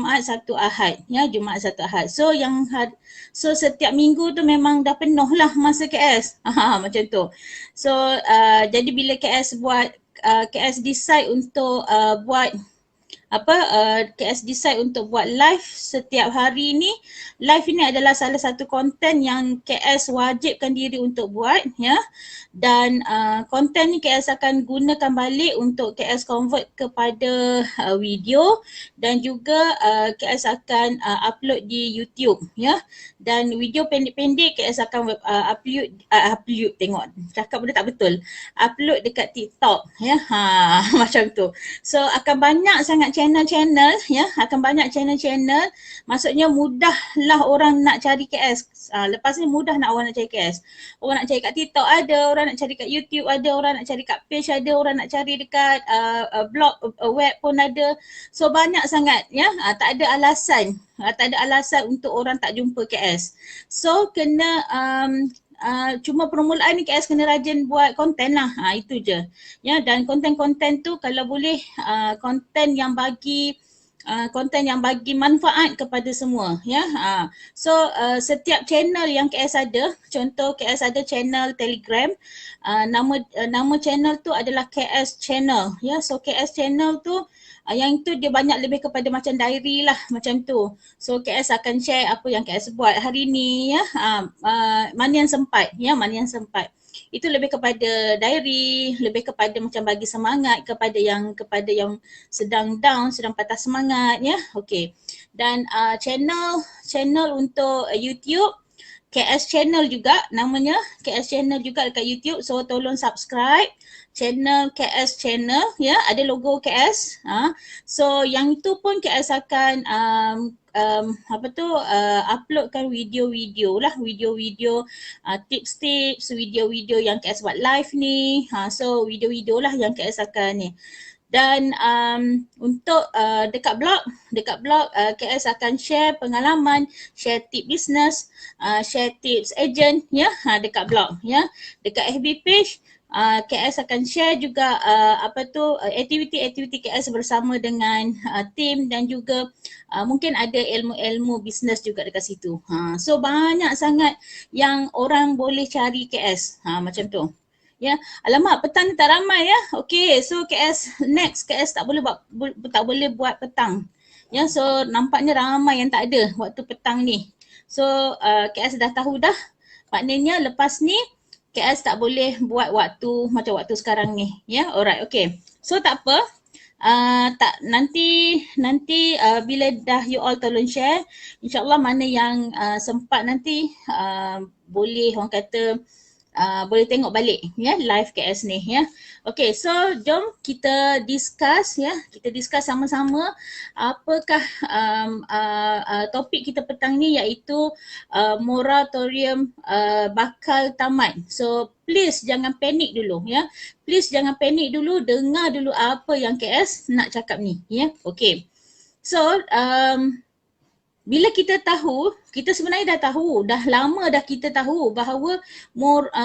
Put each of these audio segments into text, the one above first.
Jumaat, Sabtu, Ahad. Ya, Jumaat, Sabtu, Ahad. So so setiap minggu tu memang dah penuh lah masa KS. Macam tu. So jadi bila KS buat KS decide untuk buat KS decide untuk buat live setiap hari ni. Live ini adalah salah satu konten yang KS wajibkan diri untuk buat, ya. Dan konten ni KS akan gunakan balik untuk KS convert kepada video, dan juga KS akan upload di YouTube, ya. Dan video pendek-pendek KS akan upload tengok cakap benda tak betul, upload dekat TikTok, ya. Macam tu. So akan banyak sangat channel-channel, ya, akan banyak channel-channel. Maksudnya mudahlah orang nak cari KS. Lepas ni mudah orang nak cari KS. Orang nak cari kat TikTok ada, orang nak cari kat YouTube ada, orang nak cari kat page ada, orang nak cari dekat blog web pun ada. So banyak sangat, ya. Tak ada alasan untuk orang tak jumpa KS. So kena cuma permulaan ni KS kena rajin buat konten lah. Itu je. Ya, dan konten-konten tu kalau boleh konten yang bagi manfaat kepada semua, ya. So setiap channel yang KS ada, contoh KS ada channel Telegram, nama channel tu adalah KS Channel, ya. So KS Channel tu yang itu dia banyak lebih kepada macam diary lah, macam tu. So KS akan share apa yang KS buat hari ni, ya. Mana yang sempat, ya, mana yang sempat. Itu lebih kepada diary, lebih kepada macam bagi semangat kepada yang sedang down, sedang patah semangat, ya. Okey. Dan channel untuk YouTube KS Channel juga, namanya KS Channel juga dekat YouTube. So tolong subscribe channel KS Channel, ya, ada logo KS. So yang itu pun KS akan uploadkan video-video lah, video-video tips-tips, video-video yang KS buat live ni. So video-video lah yang KS akan ni. Dan untuk dekat blog KS akan share pengalaman, share tip business, share tips agent, ya, dekat blog, ya. Dekat FB page KS akan share juga aktiviti-aktiviti KS bersama dengan tim, dan juga mungkin ada ilmu-ilmu bisnes juga dekat situ. So banyak sangat yang orang boleh cari KS, macam tu. Ya, alamak petang ni tak ramai, ya. Okey, so KS tak boleh buat petang. Ya, so nampaknya ramai yang tak ada waktu petang ni. So KS dah tahu dah. Maknanya lepas ni KS tak boleh buat waktu macam waktu sekarang ni, ya. Alright, okey. So tak apa. Nanti bila dah you all tolong share, insyaAllah mana yang sempat nanti boleh orang kata boleh tengok balik, ya, live KS ni, ya. Okay, so jom kita discuss, ya. Kita discuss sama-sama apakah topik kita petang ni, iaitu moratorium bakal tamat. So please jangan panik dulu, ya. Please jangan panik dulu, dengar dulu apa yang KS nak cakap ni, ya. Okay. So bila kita tahu, kita sebenarnya dah tahu, dah lama dah kita tahu bahawa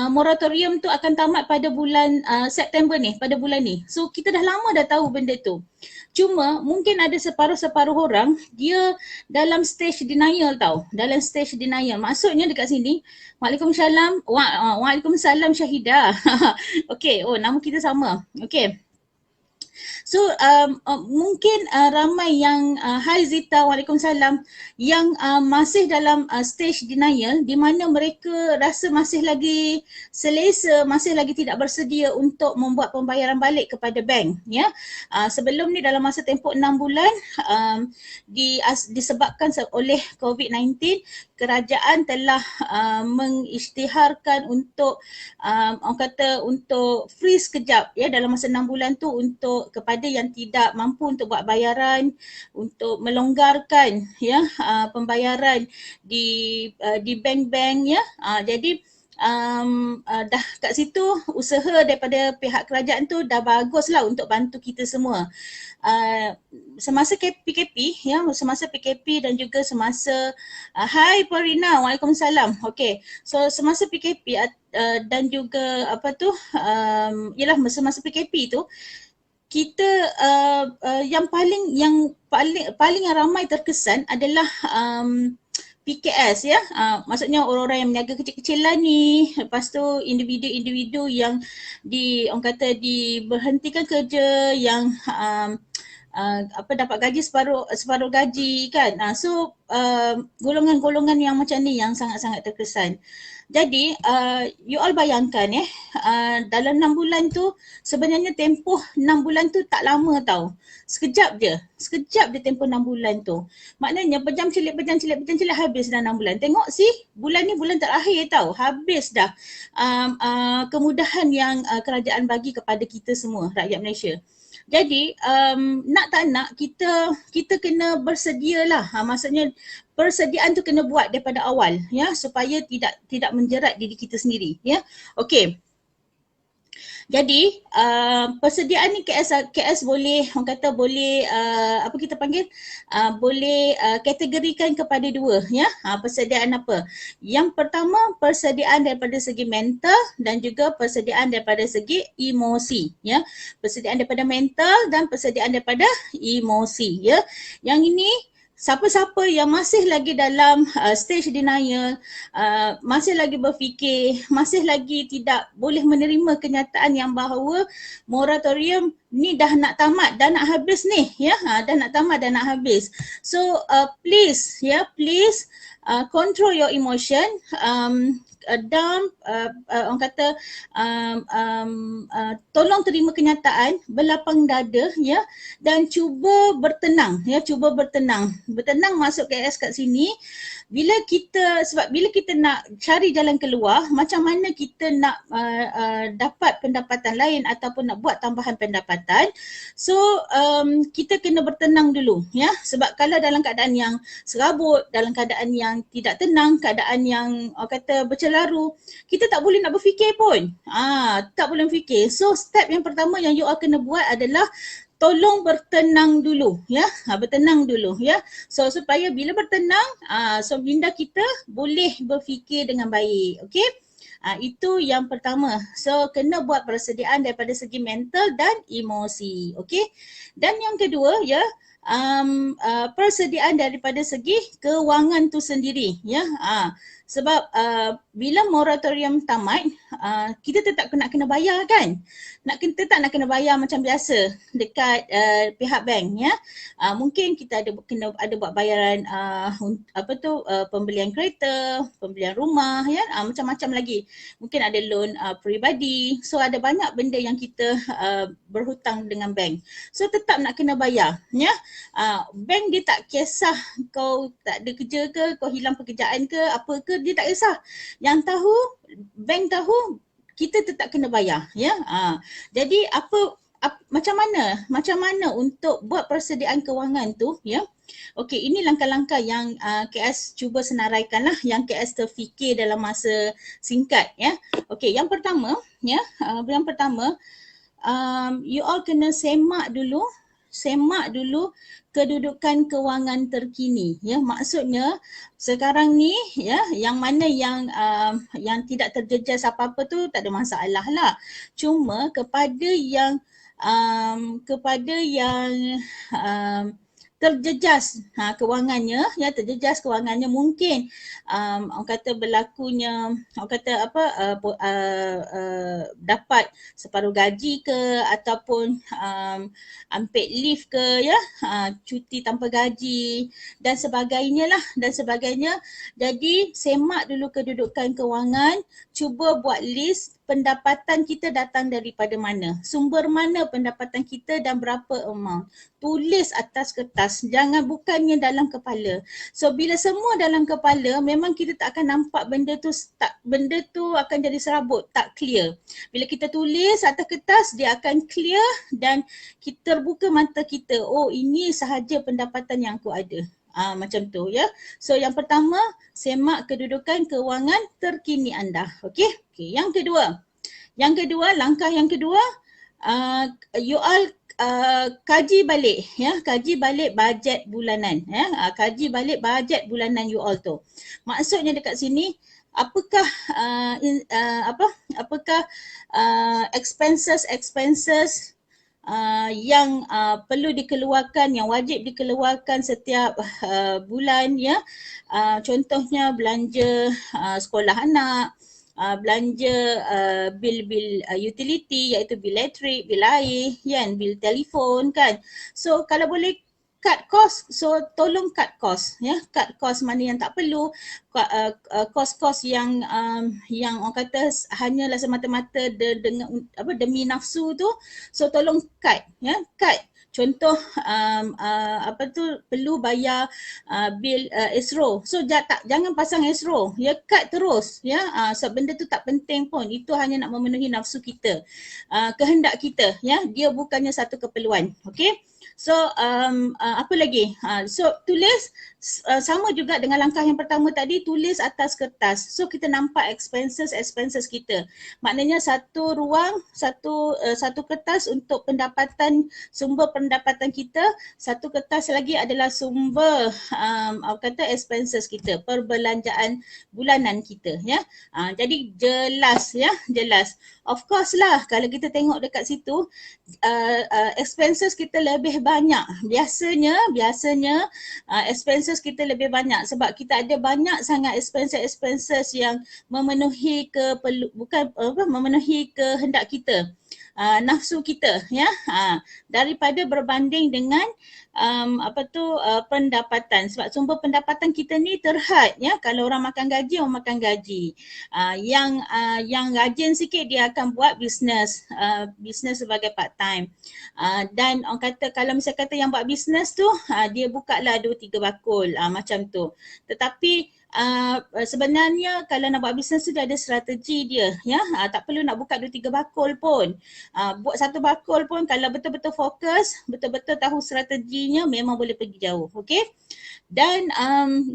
moratorium tu akan tamat pada bulan September ni, pada bulan ni. So kita dah lama dah tahu benda tu. Cuma mungkin ada separuh-separuh orang dia dalam stage denial tau. Dalam stage denial. Maksudnya dekat sini, Waalaikumsalam, Waalaikumsalam Syahidah. Okay, nama kita sama. Okay. So mungkin ramai yang hai Zita, Waalaikumsalam, yang masih dalam stage denial, di mana mereka rasa masih lagi selesa, masih lagi tidak bersedia untuk membuat pembayaran balik kepada bank, ya. Sebelum ni dalam masa tempoh 6 bulan disebabkan oleh COVID-19, kerajaan telah mengisytiharkan untuk orang kata untuk freeze kejap, ya, dalam masa 6 bulan tu untuk kepada yang tidak mampu untuk buat bayaran, untuk melonggarkan, ya, pembayaran di bank-bank, ya. Jadi dah kat situ usaha daripada pihak kerajaan tu dah baguslah untuk bantu kita semua. Semasa PKP, ya, semasa PKP dan juga semasa hai Parina, Waalaikumsalam. Okey. So semasa PKP dan juga semasa PKP tu kita yang paling ramai terkesan adalah PKS ya. Maksudnya orang-orang yang meniaga kecil-kecilan ni, lepas tu individu-individu yang orang kata diberhentikan kerja, yang dapat gaji separuh gaji kan. So golongan-golongan yang macam ni yang sangat-sangat terkesan. Jadi you all bayangkan dalam 6 bulan tu sebenarnya tempoh 6 bulan tu tak lama tau. Sekejap je tempoh 6 bulan tu. Maknanya pejam celik habis dah 6 bulan. Tengok bulan ni bulan terakhir tau. Habis dah kemudahan yang kerajaan bagi kepada kita semua rakyat Malaysia. Jadi nak tak nak kita kena bersedia lah. Maksudnya persediaan tu kena buat daripada awal ya, supaya tidak menjerat diri kita sendiri ya. Okey. Jadi persediaan ni KS boleh, orang kata boleh apa kita panggil, boleh kategorikan kepada dua ya. Persediaan apa? Yang pertama persediaan daripada segi mental dan juga persediaan daripada segi emosi ya. Persediaan daripada mental dan persediaan daripada emosi ya. Yang ini siapa-siapa yang masih lagi dalam stage denial, masih lagi berfikir, masih lagi tidak boleh menerima kenyataan yang bahawa moratorium ni dah nak tamat, dah nak habis ni ya, dah nak tamat, dah nak habis. So please control your emotion, orang kata tolong terima kenyataan, berlapang dada ya, dan cuba bertenang ya, bertenang masuk KS kat sini. Bila kita nak cari jalan keluar, macam mana kita nak dapat pendapatan lain ataupun nak buat tambahan pendapatan, so kita kena bertenang dulu ya. Sebab kalau dalam keadaan yang serabut, dalam keadaan yang tidak tenang, keadaan yang kata bercelaru, kita tak boleh nak berfikir pun. Tak boleh berfikir. So step yang pertama yang you all kena buat adalah tolong bertenang dulu ya. Bertenang dulu ya. So supaya bila bertenang, so minda kita boleh berfikir dengan baik. Okey? Itu yang pertama. So kena buat persediaan daripada segi mental dan emosi. Okey? Dan yang kedua ya, persediaan daripada segi kewangan tu sendiri ya. Sebab bila moratorium tamat, kita tetap kena bayar kan. Tetap nak kena bayar macam biasa dekat pihak bank ya. Mungkin kita kena buat bayaran pembelian kereta, pembelian rumah ya, macam-macam lagi. Mungkin ada loan peribadi. So ada banyak benda yang kita berhutang dengan bank. So tetap nak kena bayar ya. Bank dia tak kisah kau tak ada kerja ke, kau hilang pekerjaan ke, apa ke, dia tak kisah. Yang tahu, bank tahu kita tetap kena bayar ya. Jadi macam mana untuk buat persediaan kewangan tu ya. Okey, ini langkah-langkah yang KS cuba senaraikan lah, yang KS terfikir dalam masa singkat ya. Okey, yang pertama ya, you all kena semak dulu kedudukan kewangan terkini ya. Maksudnya sekarang ni ya, yang mana yang tidak terjejas apa-apa tu tak ada masalah lah. Cuma kepada yang terjejas kewangannya ya, terjejas kewangannya, mungkin orang kata berlakunya, orang kata dapat separuh gaji ke, ataupun ambil leave ke ya, cuti tanpa gaji dan sebagainya lah, Jadi semak dulu kedudukan kewangan, cuba buat list pendapatan kita datang daripada mana, sumber mana pendapatan kita dan berapa amount. Tulis atas kertas, jangan bukannya dalam kepala. So bila semua dalam kepala, memang kita tak akan nampak benda tu akan jadi serabut, tak clear. Bila kita tulis atas kertas, dia akan clear dan kita terbuka mata kita. Oh, ini sahaja pendapatan yang aku ada. Macam tu ya. So yang pertama, semak kedudukan kewangan terkini anda. Okey? Yang kedua, langkah yang kedua, you all kaji balik ya, kaji balik bajet bulanan ya. Kaji balik bajet bulanan you all tu. Maksudnya dekat sini, apakah expenses yang perlu dikeluarkan, yang wajib dikeluarkan setiap bulan ya. Contohnya belanja sekolah anak, belanja bil-bil utility iaitu bil elektrik, bil air, kan, bil telefon kan. So kalau boleh cut cost, so tolong cut cost ya, cut cost mana yang tak perlu, kos-kos yang orang kata hanyalah semata-mata dengan demi nafsu tu, so tolong cut ya, cut. Contoh perlu bayar bil esro, so jangan pasang esro ya, cut terus ya. So benda tu tak penting pun, itu hanya nak memenuhi nafsu kita, kehendak kita ya, dia bukannya satu keperluan. Okey. So apa lagi? So tulis sama juga dengan langkah yang pertama tadi, tulis atas kertas. So kita nampak expenses kita. Maknanya satu ruang, satu kertas untuk pendapatan, sumber pendapatan kita, satu kertas lagi adalah sumber expenses kita, perbelanjaan bulanan kita ya. Jadi jelas ya, jelas. Of course lah kalau kita tengok dekat situ expenses kita lebih banyak. Biasanya expenses kita lebih banyak sebab kita ada banyak sangat expenses yang memenuhi memenuhi kehendak kita, nafsu kita ya, daripada berbanding dengan pendapatan. Sebab sumber pendapatan kita ni terhad ya. Kalau orang makan gaji, yang rajin sikit dia akan buat bisnes sebagai part time. Dan orang kata kalau misalnya kata yang buat bisnes tu dia buka lah 2-3 bakul macam tu. Tetapi sebenarnya kalau nak buat bisnes tu dia ada strategi dia ya. Tak perlu nak buka 2-3 bakul pun. Buat satu bakul pun kalau betul-betul fokus, betul-betul tahu strateginya, memang boleh pergi jauh. Okey. Dan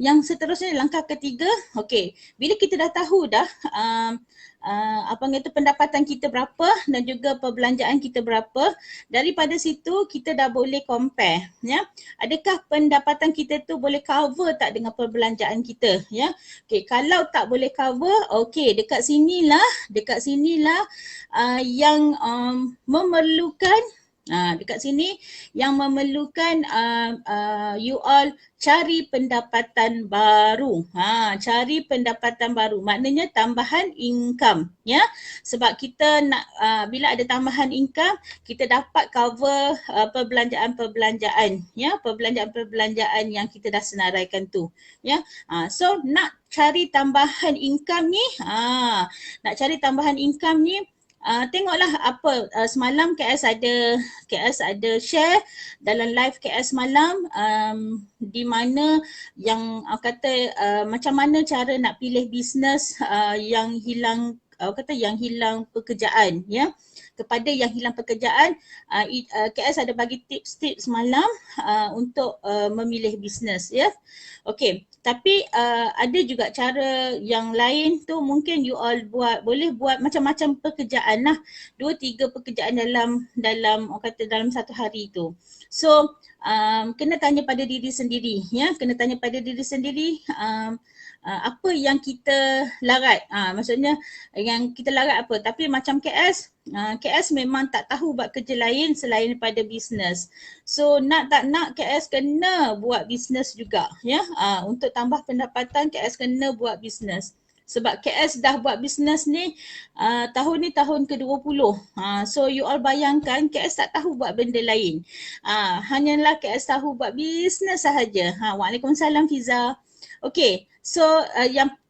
yang seterusnya langkah ketiga, okey, bila kita dah tahu dah pendapatan kita berapa dan juga perbelanjaan kita berapa, daripada situ kita dah boleh compare ya. Adakah pendapatan kita tu boleh cover tak dengan perbelanjaan kita ya. Okey, kalau tak boleh cover, okey, dekat sinilah yang memerlukan dekat sini yang memerlukan you all cari pendapatan baru. Cari pendapatan baru maknanya tambahan income ya. Sebab kita nak bila ada tambahan income, kita dapat cover perbelanjaan ya, perbelanjaan yang kita dah senaraikan tu ya. So nak cari tambahan income ni, tengoklah apa semalam KS ada share dalam live KS malam di mana yang kata macam mana cara nak pilih bisnes yang hilang pekerjaan ya. Kepada yang hilang pekerjaan, KS ada bagi tips-tips semalam untuk memilih bisnes ya. Okey, tapi ada juga cara yang lain tu, mungkin you all boleh buat macam-macam pekerjaan lah, 2-3 pekerjaan dalam satu hari tu. So kena tanya pada diri sendiri ya, apa yang kita larat, maksudnya yang kita larat apa. Tapi macam KS memang tak tahu buat kerja lain selain daripada bisnes. So nak tak nak KS kena buat bisnes juga ya. Untuk tambah pendapatan KS kena buat bisnes. Sebab KS dah buat bisnes ni tahun ni tahun ke-20. So you all bayangkan KS tak tahu buat benda lain. Hanyalah KS tahu buat bisnes sahaja. Waalaikumsalam Fiza. Okey, so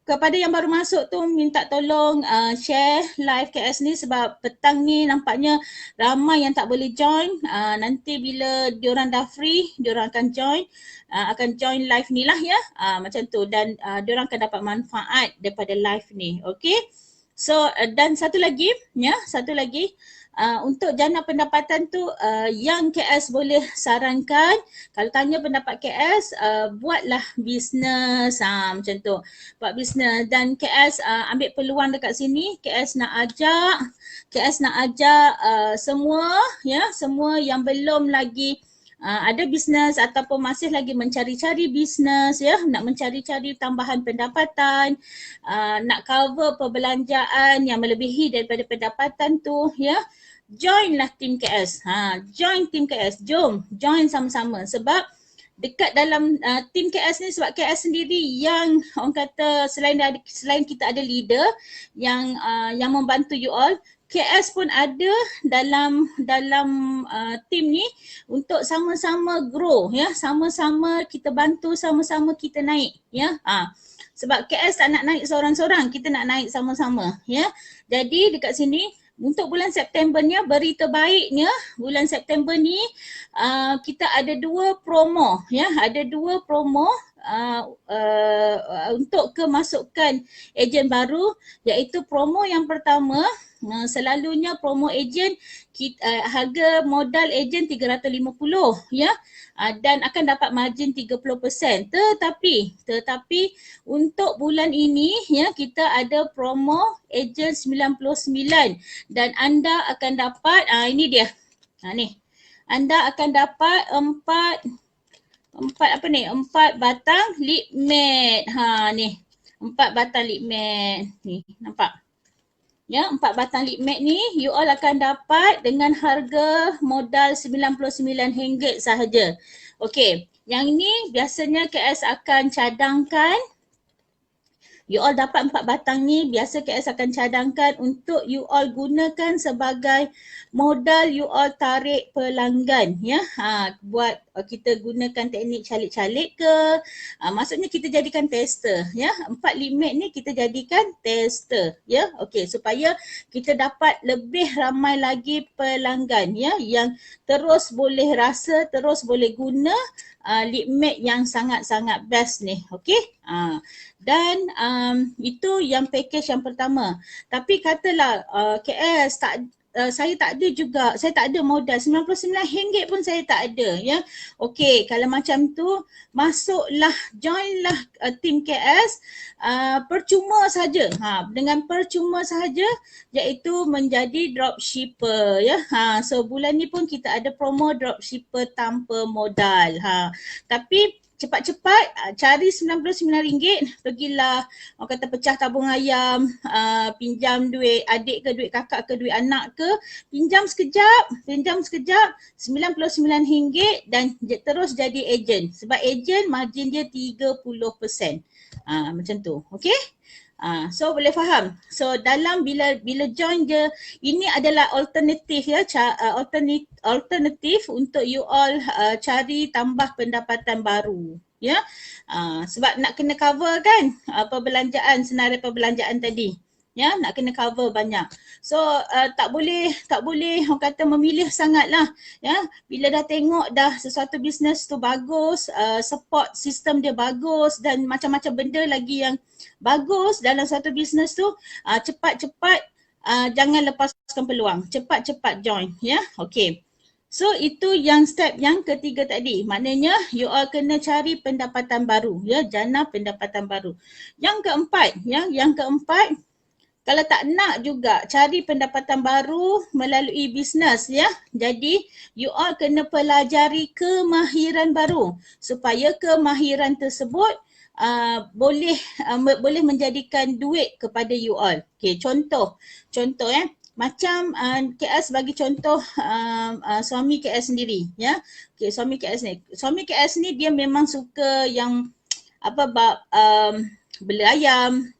kepada yang baru masuk tu minta tolong share live KS ni sebab petang ni nampaknya ramai yang tak boleh join. Nanti bila diorang dah free, diorang akan join live ni lah ya. Macam tu, dan diorang akan dapat manfaat daripada live ni. Okey. So dan satu lagi untuk jana pendapatan tu yang KS boleh sarankan, kalau tanya pendapat KS, buatlah bisnes macam tu. Buat bisnes, dan KS ambil peluang dekat sini. KS nak ajak semua yang belum lagi ada bisnes ataupun masih lagi mencari-cari bisnes ya, nak mencari-cari tambahan pendapatan, nak cover perbelanjaan yang melebihi daripada pendapatan tu ya. join lah tim KS. Join tim KS. Jom join sama-sama sebab dekat dalam tim KS ni, sebab KS sendiri yang orang kata selain kita ada leader yang membantu you all, KS pun ada dalam tim ni untuk sama-sama grow ya, sama-sama kita bantu, sama-sama kita naik ya. Sebab KS tak nak naik seorang-seorang, kita nak naik sama-sama ya. Jadi dekat sini untuk bulan Septembernya, berita baiknya bulan September ni kita ada 2 promo ya, ada 2 promo untuk kemasukan ejen baru, iaitu promo yang pertama, selalunya promo ejen harga modal ejen 350 ya, dan akan dapat margin 30%. Tetapi untuk bulan ini ya, kita ada promo ejen 99 dan anda akan dapat ini dia. Ni. Anda akan dapat 4 batang lip matte. Ni. 4 batang lip matte. Ni, nampak? Ya, 4 batang lip matte ni you all akan dapat dengan harga modal RM99 sahaja. Okey, yang ni biasanya KS akan cadangkan. You all dapat 4 batang ni, biasa KS akan cadangkan untuk you all gunakan sebagai modal you all tarik pelanggan ya. Buat kita gunakan teknik calik-calik ke, maksudnya kita jadikan tester ya. 4 lip matte ni kita jadikan tester ya. Okey, supaya kita dapat lebih ramai lagi pelanggan ya, yang terus boleh rasa, terus boleh guna lip matte yang sangat-sangat best ni. Okey. Dan itu yang package yang pertama. Tapi katalah KS saya tak ada juga, saya tak ada modal, RM99 pun saya tak ada ya. Okey, kalau macam tu masuklah, joinlah tim KS percuma saja. Dengan percuma saja, iaitu menjadi dropshipper ya. So bulan ni pun kita ada promo dropshipper tanpa modal. Tapi cepat-cepat cari RM99, pergilah orang kata pecah tabung ayam, pinjam duit adik ke duit kakak ke duit anak ke, pinjam sekejap RM99 dan terus jadi ejen. Sebab ejen margin dia 30%. Macam tu. Okey? So boleh faham. So dalam bila join je, ini adalah alternatif ya, alternatif untuk you all cari tambah pendapatan baru ya. Sebab nak kena cover kan perbelanjaan, senarai perbelanjaan tadi. Ya, nak kena cover banyak. So tak boleh orang kata memilih sangatlah ya. Bila dah tengok dah sesuatu bisnes tu bagus, support sistem dia bagus dan macam-macam benda lagi yang bagus dalam satu bisnes tu, cepat-cepat jangan lepaskan peluang. Cepat-cepat join ya. Okey. So itu yang step yang ketiga tadi. Maknanya you all kena cari pendapatan baru ya, jana pendapatan baru. Yang keempat, kalau tak nak juga cari pendapatan baru melalui bisnes ya. Jadi you all kena pelajari kemahiran baru supaya kemahiran tersebut boleh menjadikan duit kepada you all. Okey, contoh macam KS bagi contoh suami KS sendiri ya. Okey, suami KS ni dia memang suka yang bela ayam,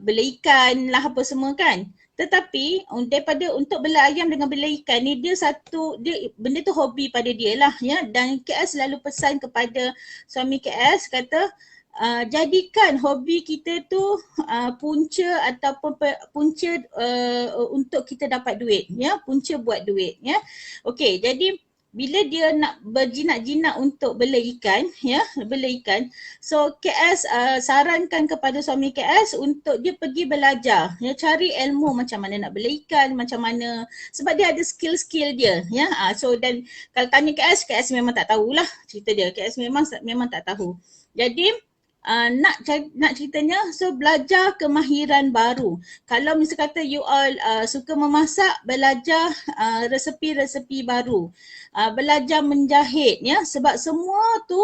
bela ikan lah apa semua kan. Tetapi daripada untuk bela ayam dengan bela ikan ni, dia benda tu hobi pada dia lah ya. Dan KS selalu pesan kepada suami KS, kata jadikan hobi kita tu punca ataupun punca untuk kita dapat duit ya, punca buat duit ya. Okey, jadi bila dia nak berjinak-jinak untuk bela ikan ya, so KS sarankan kepada suami KS untuk dia pergi belajar ya, cari ilmu macam mana nak bela ikan, macam mana, sebab dia ada skill-skill dia ya. So dan kalau tanya KS memang tak tahulah cerita dia, KS memang tak tahu. Jadi nak ceritanya, so belajar kemahiran baru. Kalau misal kata you all suka memasak, belajar resepi-resepi baru, belajar menjahit ya, sebab semua tu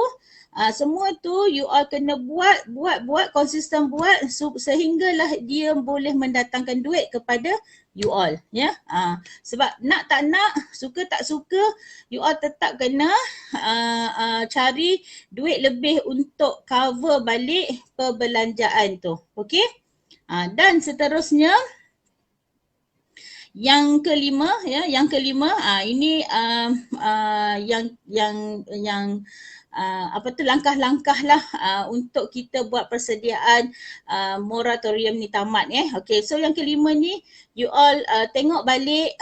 Semua tu you all kena buat konsisten buat sehinggalah dia boleh mendatangkan duit kepada you all, ya. Sebab nak tak nak, suka tak suka, you all tetap kena cari duit lebih untuk cover balik perbelanjaan tu. Okey? Dan seterusnya yang kelima, ya, ini yang apa tu langkah-langkah lah untuk kita buat persediaan moratorium ni tamat, ya. Okey, so yang kelima ni you all tengok balik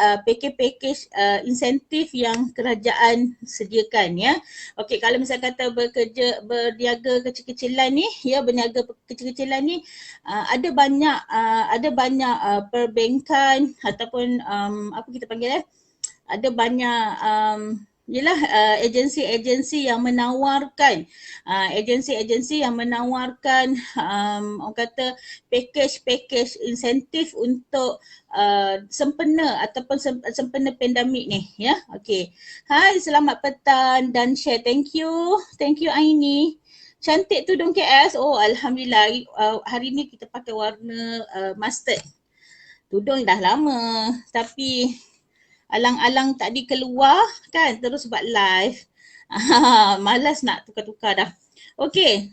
package insentif yang kerajaan sediakan, ya. Okey, kalau misalnya kata berniaga kecil-kecilan ni, ya, berniaga kecil-kecilan ni ada banyak perbankan ataupun apa kita panggil ada banyak agensi-agensi yang menawarkan orang kata package insentif untuk sempena ataupun sempena pandemik ni, ya. Okey. Hai, selamat petang dan share. Thank you Aini. Cantik tudung KS. Oh, alhamdulillah. Hari ni kita pakai warna mustard. Tudung dah lama tapi alang-alang tadi keluar kan terus buat live. Malas nak tukar-tukar dah. Okey,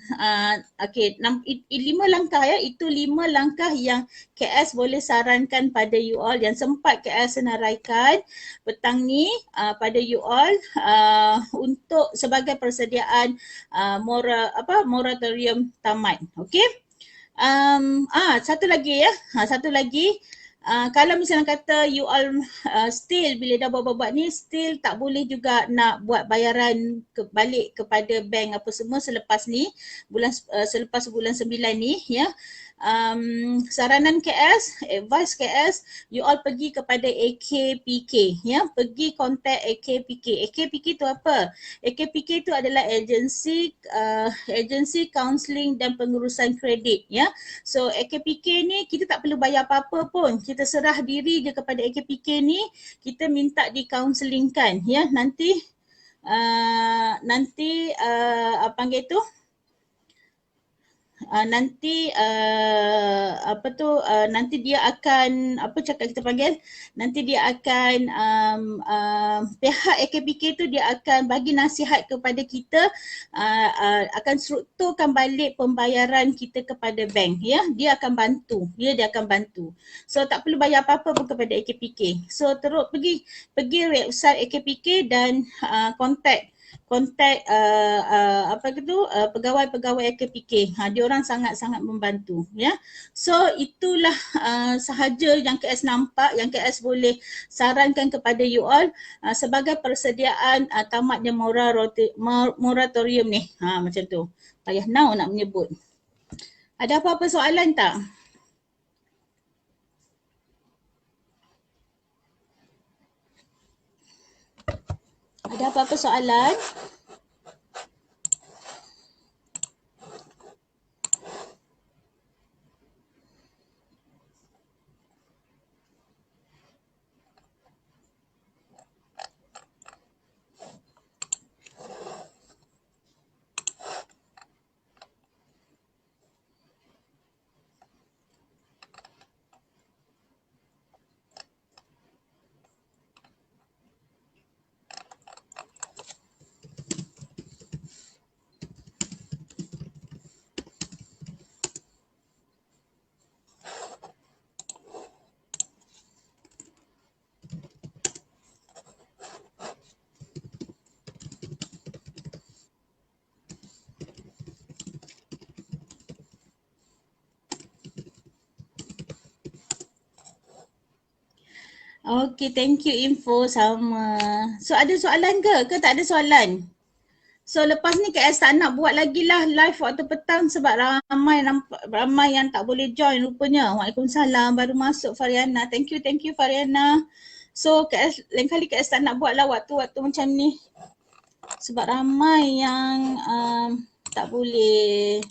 lima langkah, ya. Itu 5 langkah yang KS boleh sarankan pada you all yang sempat KS senaraikan petang ni pada you all untuk sebagai persediaan moratorium tamat. Okey. Satu lagi, ya. Satu lagi. Kalau misalnya kata you all still bila dah buat ni still tak boleh juga nak buat bayaran balik kepada bank apa semua selepas ni selepas bulan 9 ni, ya. Saranan KS, advice KS, you all pergi kepada AKPK, ya. Pergi kontak AKPK. AKPK tu apa? AKPK tu adalah agensi kaunseling dan pengurusan kredit, ya. So AKPK ni kita tak perlu bayar apa-apa pun. Kita serah diri je kepada AKPK ni, kita minta di-counselingkan, ya. Nanti apa panggil tu? Nanti nanti dia akan nanti dia akan pihak AKPK tu dia akan bagi nasihat kepada kita akan strukturkan balik pembayaran kita kepada bank, ya. Dia akan bantu. So tak perlu bayar apa-apa pun kepada AKPK. So terus pergi website AKPK dan kontak pegawai-pegawai AKPK. Dia orang sangat-sangat membantu, ya. So itulah sahaja yang KS nampak, yang KS boleh sarankan kepada you all sebagai persediaan tamatnya moratorium ni. Macam tu. Payah now nak menyebut. Ada apa-apa soalan tak? Ada apa-apa soalan? Okay, thank you info sama. So ada soalan ke tak ada soalan? So lepas ni KS tak nak buat lagi lah live waktu petang sebab ramai yang tak boleh join rupanya. Waalaikumsalam, baru masuk Fariana. Thank you Fariana. So KS lain kali KS tak nak buat lah waktu-waktu macam ni. Sebab ramai yang tak boleh.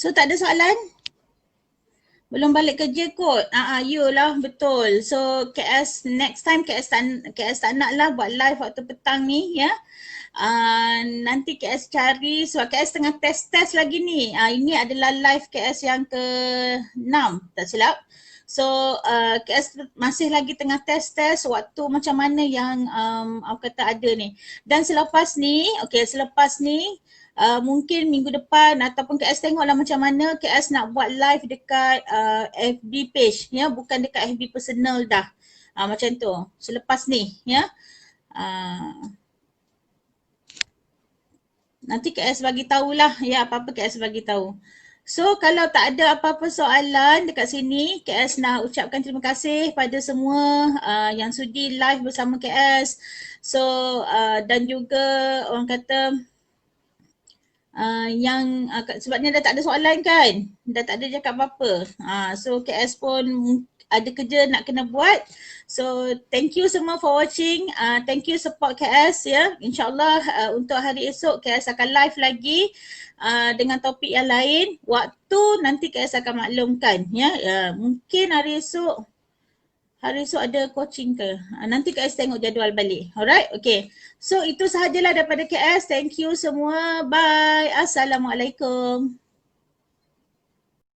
So tak ada soalan? Belum balik kerja kot. Yolah betul. So KS next time KS tak nak lah buat live waktu petang ni ya. Nanti KS cari sebab KS tengah test lagi ni. Ini adalah live KS yang ke-6 tak silap. So KS masih lagi tengah test waktu macam mana yang aku kata ada ni. Dan selepas ni, mungkin minggu depan ataupun KS tengoklah macam mana KS nak buat live dekat FB page ya, bukan dekat FB personal dah. Macam tu. Selepas ni ya. Nanti KS bagi tahulah ya, apa-apa KS bagi tahu. So kalau tak ada apa-apa soalan dekat sini, KS nak ucapkan terima kasih pada semua yang sudi live bersama KS. So dan juga orang kata sebabnya dah tak ada soalan kan, dah tak ada cakap apa-apa. So KS pun ada kerja nak kena buat. So thank you semua for watching. Thank you support KS ya. InsyaAllah untuk hari esok KS akan live lagi dengan topik yang lain. Waktu nanti KS akan maklumkan ya. Mungkin hari esok ada coaching ke? Nanti KS tengok jadual balik. Alright, okay. So itu sahajalah daripada KS. Thank you semua. Bye. Assalamualaikum.